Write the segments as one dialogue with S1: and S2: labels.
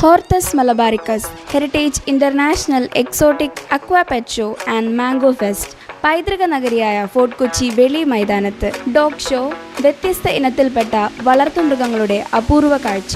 S1: Hortus Malabaricus, Heritage International Exotic Aqua Pet Show and Mango Fest. പൈതൃക നഗരിയായ fort Kochi വെളി മൈതാനത്ത് dog show, വ്യത്യസ്ത ഇനത്തിൽപ്പെട്ട വളർത്തുമൃഗങ്ങളുടെ അപൂർവ കാഴ്ച,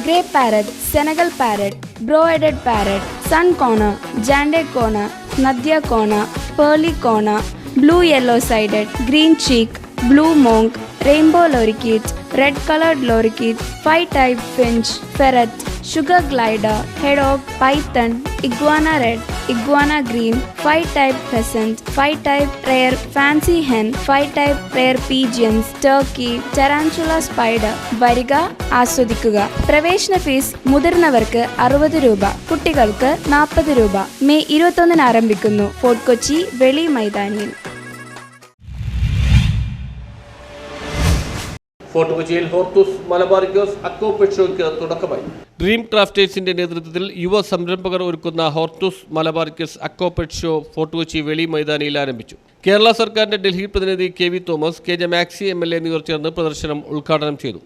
S1: grey parrot, Senegal parrot, brown headed parrot, sun conure, jenday conure, nanday conure, pearly conure, blue yellow sided, green cheek, blue monk, rainbow lorikeet, red collared lorikeet, 5 type finch, ferret, sugar glider, hedgehog, python, iguana red, iguana green, 5 type pheasant, 5 type rare fancy hen, 5 type rare pigeons, turkey, tarantula spider. വരിക, ആസ്വദിക്കുക. പ്രവേശന fees മുതിർന്നവർക്ക് 60 രൂപ, കുട്ടികൾക്ക് 40 രൂപ. May 21 ആരംഭിക്കുന്നു. Fort Kochi Veli മൈതാനിയിൽ.
S2: Fort കൊച്ചിയിൽ ഹോർത്തൂസ് മലബാറിക്കസ് അക്വ പെറ്റ് ഷോയ്ക്ക് തുടക്കമായി. ഡ്രീം ക്രാഫ്റ്റേഴ്സിന്റെ നേതൃത്വത്തിൽ യുവ സംരംഭകർ ഒരുക്കുന്ന Hortus Malabaricus aqua pet show fort Kochi Veli മൈതാനിയിൽ ആരംഭിച്ചു. കേരള സർക്കാരിന്റെ ഡൽഹി പ്രതിനിധി K V Thomas, K J Maxi MLA എന്നിവർ ചേർന്ന് പ്രദർശനം ഉദ്ഘാടനം ചെയ്തു.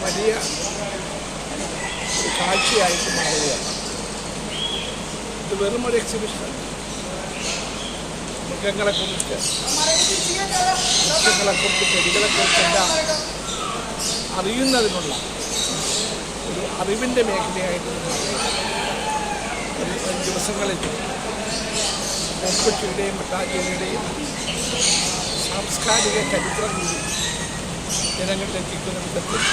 S3: വലിയ കാഴ്ചയായിട്ട് മാറുകയാണ്. ഇത് വെറും ഒരു എക്സിബിഷൻ. മൃഗങ്ങളെക്കുറിച്ച്, വൃക്ഷങ്ങളെക്കുറിച്ച്, ചെടികളെക്കുറിച്ചെല്ലാം അറിയുന്നതിനുള്ള ഒരു അറിവിൻ്റെ മേഖലയായിട്ട് ഒരു ദിവസങ്ങളിൽ കൊച്ചുകളുടെയും മട്ടാഞ്ചേരിയുടെയും സാംസ്കാരിക ചരിത്രം കൂടി ജനങ്ങളിലെത്തിക്കുന്ന വിധത്തിൽ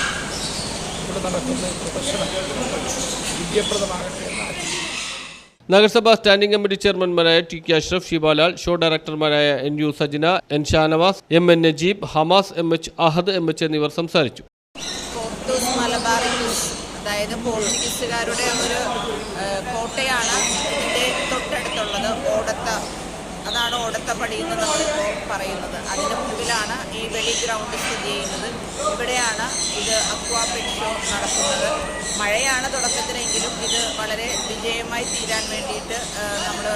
S3: ഇവിടെ നടക്കുന്ന പ്രദർശനം വിജയപ്രദമാകട്ടെ എന്ന് ആശംസിക്കുന്നു.
S2: നഗരസഭാ സ്റ്റാൻഡിംഗ് കമ്മിറ്റി ചെയർമാൻമാരായ T K Ashraf, Shibalal, show ഡയറക്ടർമാരായ NU Sajina, N Shanavas, MN Najeeb, Hamas MH, Ahad MH എന്നിവർ സംസാരിച്ചു.
S4: ഹോർത്തൂസ് മലബാറിക്കസ്, അതായത് പോർച്ചുഗീസുകാരുടെ ഒരു കോട്ടയാണ് ഇതിൻ്റെ തൊട്ടടുത്തുള്ളത്. അതാണ് ഓടത്തപ്പടി എന്ന് നമ്മളിപ്പോൾ പറയുന്നത്. അതിന് മുമ്പിലാണ് ഈ വെളി ഗ്രൗണ്ട് സ്ഥിതി ചെയ്യുന്നത്. ഇവിടെയാണ് ഇത് അക്വാ പെറ്റ് ഷോ നടക്കുന്നത്. മഴയാണ് തുടക്കത്തിലെങ്കിലും ഇത് വളരെ വിജയമായി തീരാൻ വേണ്ടിയിട്ട് നമ്മൾ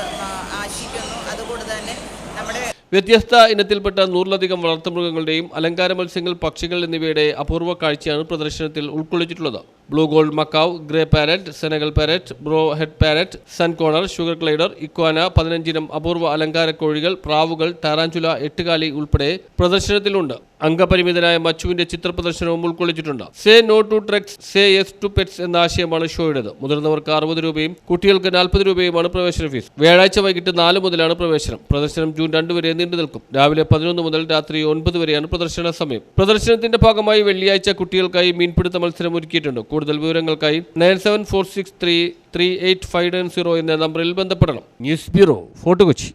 S4: ആശിക്കുന്നു. അതുകൊണ്ട് തന്നെ നമ്മുടെ
S2: വ്യത്യസ്ത ഇനത്തിൽപ്പെട്ട 100ലധികം വളർത്തുമൃഗങ്ങളുടെയും അലങ്കാര മത്സ്യങ്ങൾ, പക്ഷികൾ എന്നിവയുടെ അപൂർവ കാഴ്ചയാണ് പ്രദർശനത്തിൽ ഉൾക്കൊള്ളിച്ചിട്ടുള്ളത്. Blue gold macaw, grey parrot, Senegal parrot, brown headed parrot, sun conure, sugar glider, iguana, 15 ഇനം അപൂർവ അലങ്കാര കോഴികൾ, പ്രാവുകൾ, ടാറാഞ്ചുല, 8 കാലി ഉൾപ്പെടെ പ്രദർശനത്തിലുണ്ട്. അംഗപരിമിതനായ മച്ചുവിന്റെ ചിത്ര പ്രദർശനവും ഉൾക്കൊള്ളിച്ചിട്ടുണ്ട്. Say no to drugs, say yes to pets എന്ന ആശയമാണ് ഷോയുടേത്. മുതിർന്നവർക്ക് 60 രൂപയും കുട്ടികൾക്ക് 40 രൂപയുമാണ് പ്രവേശന ഫീസ്. വ്യാഴാഴ്ച വൈകിട്ട് 4 മുതലാണ് പ്രവേശനം. പ്രദർശനം ജൂൺ 2 വരെ നീണ്ടു നിൽക്കും. രാവിലെ 11 മുതൽ രാത്രി 9 വരെയാണ് പ്രദർശന സമയം. പ്രദർശനത്തിന്റെ ഭാഗമായി വെള്ളിയാഴ്ച കുട്ടികൾക്കായി മീൻപിടുത്ത മത്സരം ഒരുക്കിയിട്ടുണ്ട്. കൂടുതൽ വിവരങ്ങൾക്കായി 9746338590 എന്ന നമ്പറിൽ ബന്ധപ്പെടണം. News bureau, fort Kochi.